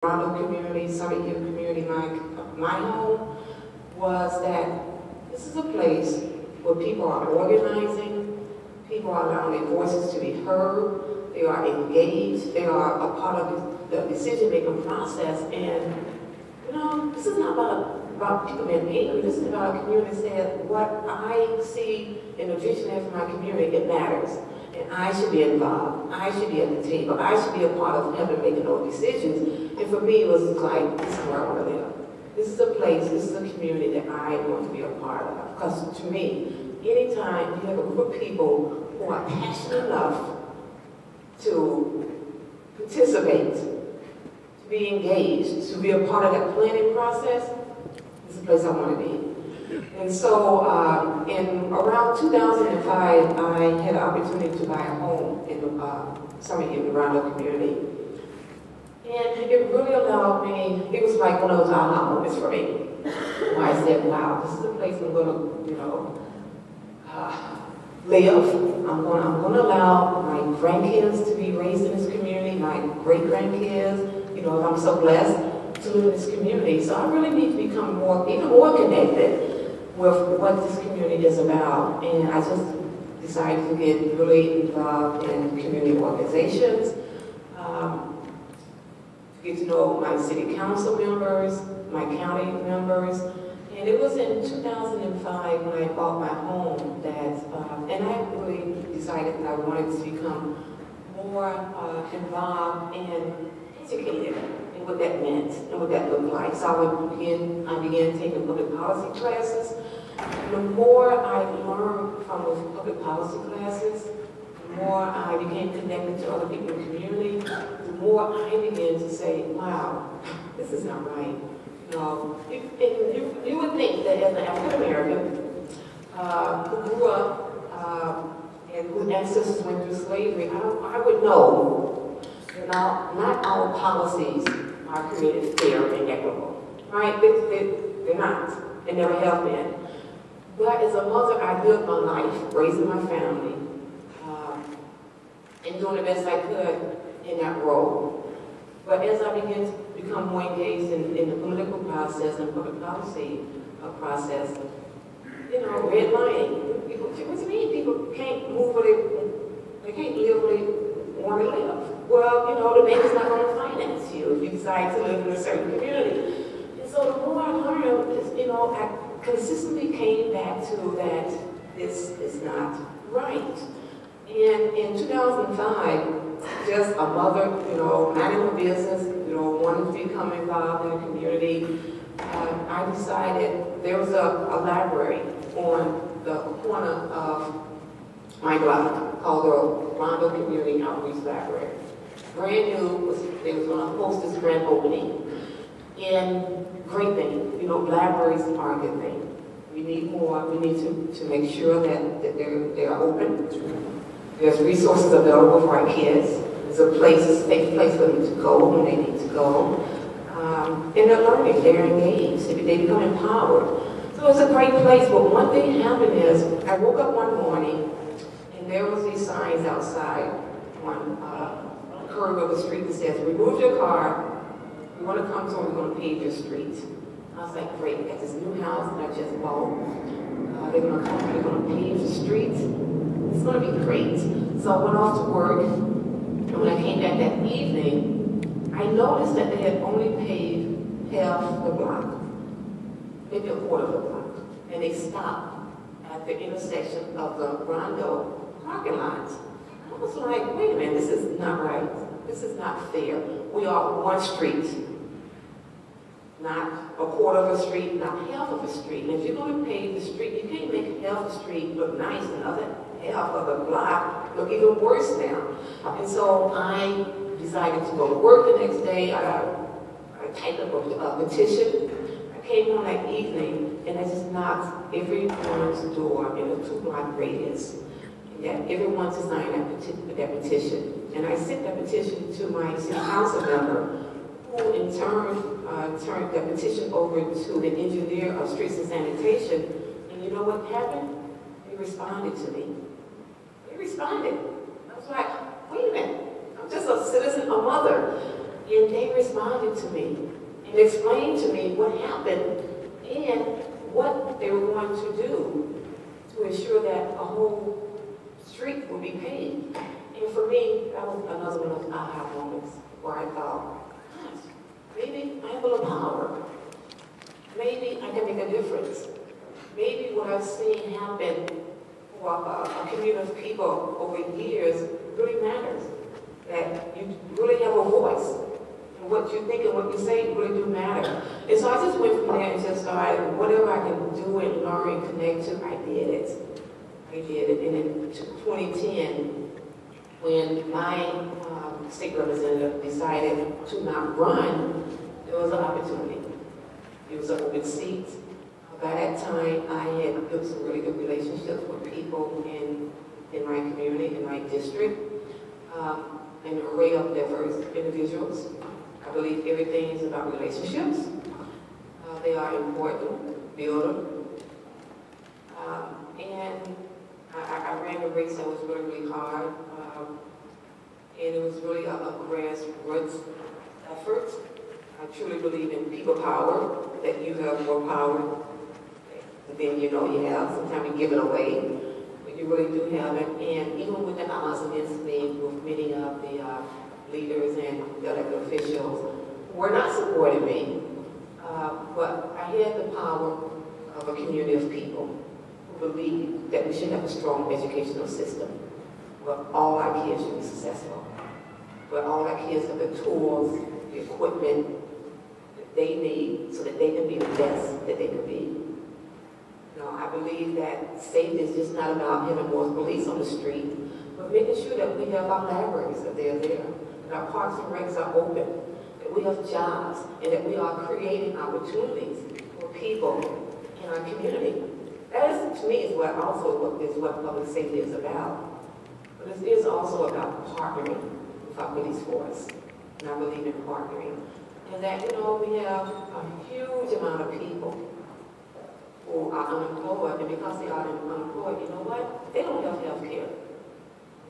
Rondo community, Summit Hill community, my home, was that this is a place where people are organizing, people are allowing their voices to be heard, they are engaged, they are a part of the decision-making process, and you know, this is not about people being angry, this is about a community saying what I see in the vision for my community, it matters. And I should be involved. I should be at the table. I should be a part of helping making those decisions. And for me, it was like, this is where I want to live. This is a place, this is a community that I want to be a part of. Because to me, anytime you have a group of people who are passionate enough to participate, to be engaged, to be a part of that planning process, it's a place I want to be. And so, in around 2005, I had an opportunity to buy a home in Summit Hill, the Rondo community. And it really allowed me, it was like one of those aha moments for me. Where I said, wow, this is a place I'm going to, you know, live. I'm going to allow my grandkids to be raised in this community, my great-grandkids, you know, if I'm so blessed to live in this community. So I really need to become even more connected with what this community is about. And I just decided to get really involved in community organizations, to get to know my city council members, my county members. And it was in 2005 when I bought my home that, and I really decided that I wanted to become more involved and educated in what that meant and what that looked like. So I began taking public policy classes. The more I learned from those public policy classes, the more I became connected to other people in the community, the more I began to say, wow, this is not right. You know, you would think that as an African American who grew up and whose ancestors went through slavery, I would know that not all policies are created fair and equitable. Right? They're not. They never have been. But as a mother, I lived my life, raising my family, and doing the best I could in that role. But as I began to become more engaged in the political process and public policy process, you know, redlining. What do you mean people can't move where they can't live where they want to live? Well, you know, the bank is not going to finance you if you decide to live in a certain community. And so the more I learned, you know, I consistently came back to that this is not right. And in 2005, just a mother, you know, minding her business, you know, wanting to become involved in the community, I decided there was a library on the corner of my block called the Rondo Community Outreach Library. Brand new, they was going to host this grand opening. And great thing, you know, libraries are a good thing. We need more. We need to make sure that they're open. There's resources available for our kids. There's a safe place for them to go when they need to go. And they're learning, they're engaged, they become empowered. So it's a great place, but one thing happened is, I woke up one morning, and there was these signs outside on the curb of the street that says, remove your car, we want to come to and we're going to pave your street. I was like, great, we got this new house that I just bought. They're going to come, they're going to pave the street. It's going to be great. So I went off to work, and when I came back that evening, I noticed that they had only paved half the block, maybe a quarter of the block. And they stopped at the intersection of the Rondo parking lot. I was like, wait a minute, this is not right. This is not fair. We are one street, not a quarter of a street, not half of a street. And if you're going to pave the street, you can't make half the street look nice and the other half of the block look even worse now. And so I decided to go to work the next day. I typed up a petition. I came home that evening and I just knocked everyone's door in a 2-block radius. And that everyone to sign that petition. And I sent that petition to my city council member, who in turn turned that petition over to the engineer of streets and sanitation. And you know what happened? He responded to me. He responded. I was like, wait a minute, I'm just a citizen, a mother. And they responded to me and explained to me what happened and what they were going to do to ensure that a whole street would be paved. And for me, that was another one of those aha moments where I thought, gosh, maybe I have a little power. Maybe I can make a difference. Maybe what I've seen happen for a community of people over years really matters. That you really have a voice. And what you think and what you say really do matter. And so I just went from there and just started, whatever I can do and learn and connect to, I did it. I did it. And in 2010, when my state representative decided to not run, there was an opportunity. It was an open seat. By that time, I had built some really good relationships with people in my community, in my district, an array of diverse individuals. I believe everything is about relationships. They are important, build them. And I ran a race that was really, really hard. And it was really a grassroots effort. I truly believe in people power, that you have more power than you know you have. Sometimes you give it away, but you really do have it. And even with the odds against me, with many of the leaders and elected officials who were not supporting me, but I had the power of a community of people who believe that we should have a strong educational system, where all our kids should be successful, where all our kids have the tools, the equipment that they need so that they can be the best that they can be. I believe that safety is just not about having more police on the street, but making sure that we have our libraries, that they're there, that our parks and recs are open, that we have jobs, and that we are creating opportunities for people in our community. That is, to me, is what public safety is about. But it is also about partnering with our police force, and I believe in partnering. And that, we have a huge amount of people who are unemployed, and because they are unemployed, you know what? They don't have health care.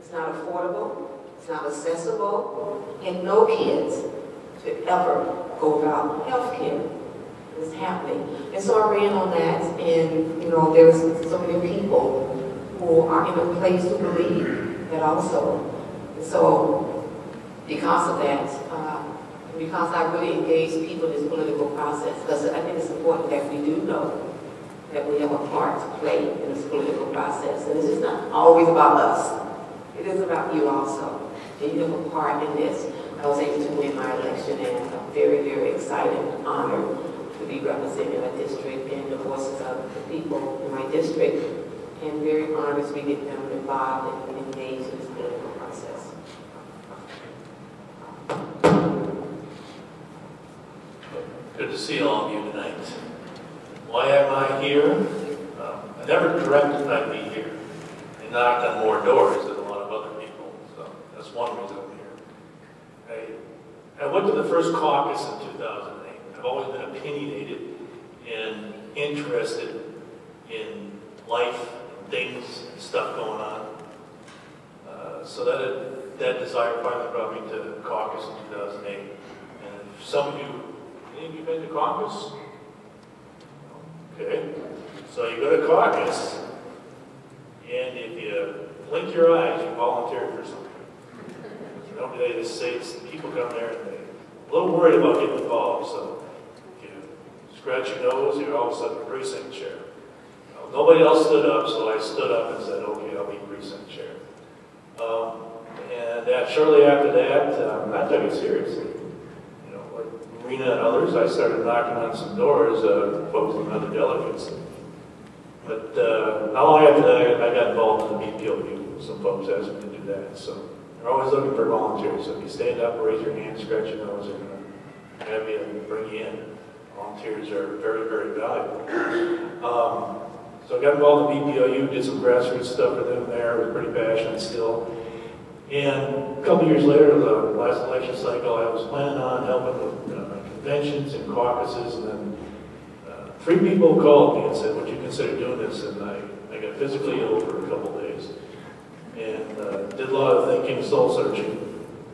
It's not affordable, it's not accessible, and no kids should ever go without health care. It's happening. And so I ran on that, and there's so many people who are in a place to believe that also. And so because of that, because I really engage people in this political process, because I think it's important that we do know that we have a part to play in this political process. And it's just not always about us. It is about you also. And you have a part in this. I was able to win my election, and I'm very, very excited and honored to be representing my district and the voices of the people in my district, and very honored to be getting them involved and engaged in this political process. Good to see all of you tonight. Why am I here? I never directed I'd be here. I knocked on more doors than a lot of other people, so that's one reason I'm here. I went to the first caucus in 2008. I've always been opinionated and interested in life, and things, and stuff going on. So that desire finally brought me to caucus in 2008. And some of you, any of you been to caucus? Okay, so you go to caucus, and if you blink your eyes, you volunteer for something. They just say people come there and they're a little worried about getting involved, so if you scratch your nose, you're all of a sudden a precinct chair. Well, nobody else stood up, so I stood up and said, okay, I'll be precinct chair. And shortly after that, I took it seriously. Like Marina and others, I started knocking on some doors, folks and other delegates. But not long after that, I got involved in the BPOU. Some folks asked me to do that. So they're always looking for volunteers. So if you stand up, raise your hand, scratch your nose, they're going to have you and bring you in. Volunteers are very, very valuable. So I got involved in the BPOU, did some grassroots stuff for them there. I was pretty passionate still. And a couple years later, the last election cycle, I was planning on helping with conventions and caucuses, and then 3 people called me and said, would you consider doing this? And I got physically ill for a couple days, and did a lot of thinking, soul searching.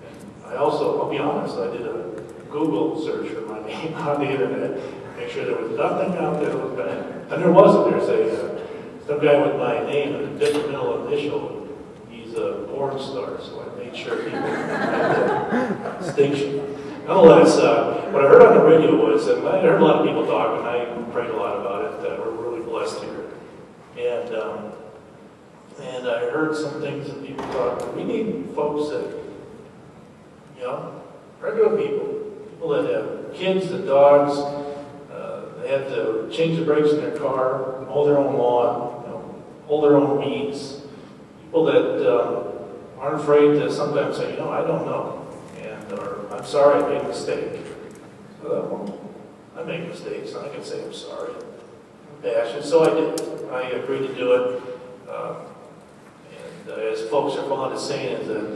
And I also I'll be honest, I did a Google search for my name on the internet, make sure there was nothing out there that was bad. And there wasn't. There's some guy with my name and a different middle initial. He's a porn star, so I made sure people had that distinction. Nonetheless, what I heard on the radio was, and I heard a lot of people talk, and I prayed a lot about it, that we're really blessed here. And I heard some things that people talk. We need folks that, you know, regular people that have kids and dogs. They have to change the brakes in their car, mow their own lawn, you know, hold their own weeds. People that aren't afraid to sometimes say, you know, I don't know, or I'm sorry, I made a mistake. So I make mistakes, and I can say I'm sorry. I'm passionate, so I did. I agreed to do it. And as folks are fond of saying, is that,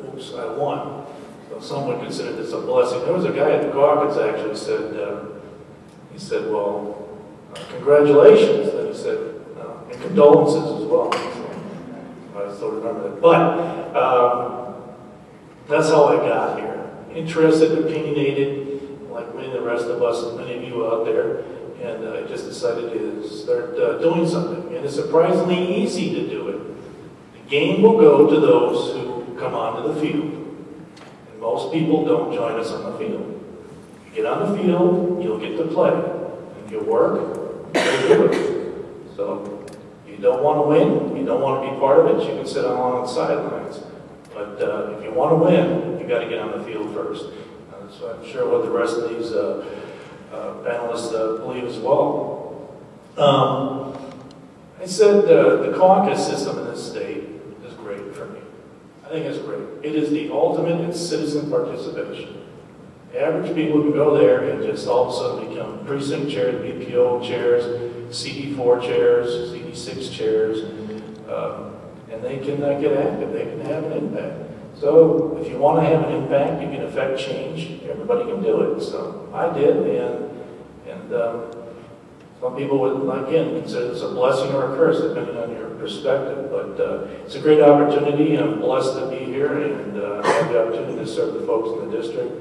oops, I won. So some would consider this a blessing. There was a guy at the caucus actually said, he said, well, congratulations. Then he said, and condolences as well. So I still remember that. But that's how I got here. Interested, opinionated, like many of the rest of us and many of you out there. And I just decided to start doing something. And it's surprisingly easy to do it. The game will go to those who come onto the field. And most people don't join us on the field. If you get on the field, you'll get to play. If you work, you'll do it. So if you don't want to win, you don't want to be part of it, you can sit along the sidelines. But if you want to win, you got to get on the field first. So I'm sure what the rest of these panelists believe as well. I said the caucus system in this state is great for me. I think it's great. It is the ultimate in citizen participation. Average people can go there and just all of a sudden become precinct chairs, BPO chairs, CD4 chairs, CD6 chairs, and they can get active. They can have an impact. So if you want to have an impact, you can affect change. Everybody can do it. So I did, and some people would, again, consider this a blessing or a curse, depending on your perspective. But it's a great opportunity, and I'm blessed to be here and have the opportunity to serve the folks in the district.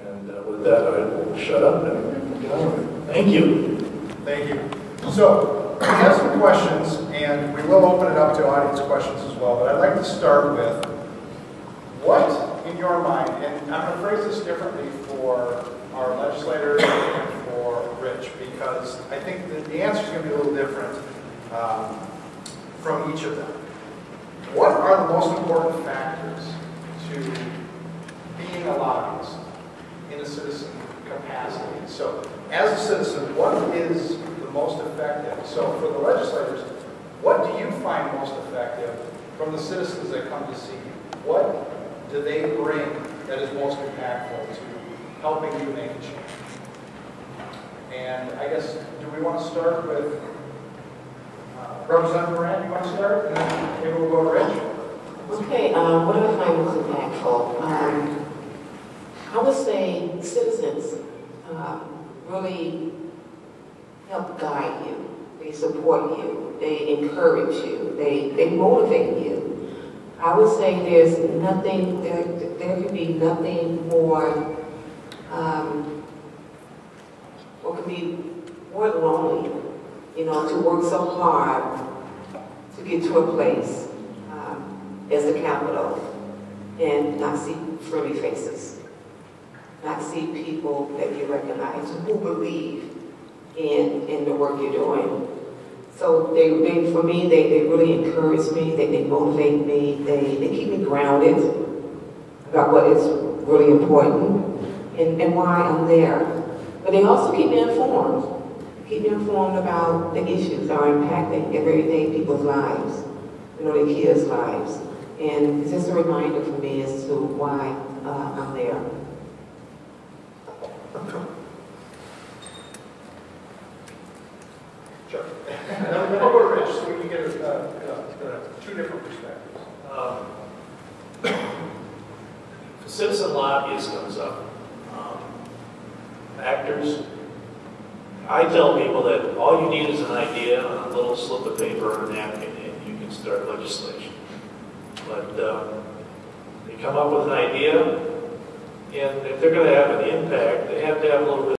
And with that, I will shut up and get on. Thank you. Thank you. So, we have some questions, and we will open it up to audience questions as well. But I'd like to start with, what, in your mind, and I'm going to phrase this differently for our legislators and for Rich, because I think that the answer is going to be a little different from each of them. What are the most important factors to being a lobbyist in a citizen capacity? So, as a citizen, what is the most effective? So, for the legislators, what do you find most effective from the citizens that come to see you? What do they bring that is most impactful to helping you make a change? And I guess, do we want to start with Representative Moran? You want to start? And then maybe we'll go to Rich. Okay, what do I find most impactful? I would say citizens really help guide you. They support you. They encourage you. They motivate you. I would say there's nothing, there could be nothing more, or could be more lonely, you know, to work so hard to get to a place as the Capitol and not see friendly faces, not see people that you recognize who believe in the work you're doing. So for me, they really encourage me, they motivate me, they keep me grounded about what is really important and why I'm there. But they also keep me informed about the issues that are impacting everyday people's lives, you know, their kids' lives. And it's just a reminder for me as to why I'm there. Sure. And then we'll go to Rich, so we can get two different perspectives. If a citizen lobbyist comes up, actors, I tell people that all you need is an idea on a little slip of paper or a napkin, and you can start legislation. But they come up with an idea, And if they're going to have an impact, they have to have a little bit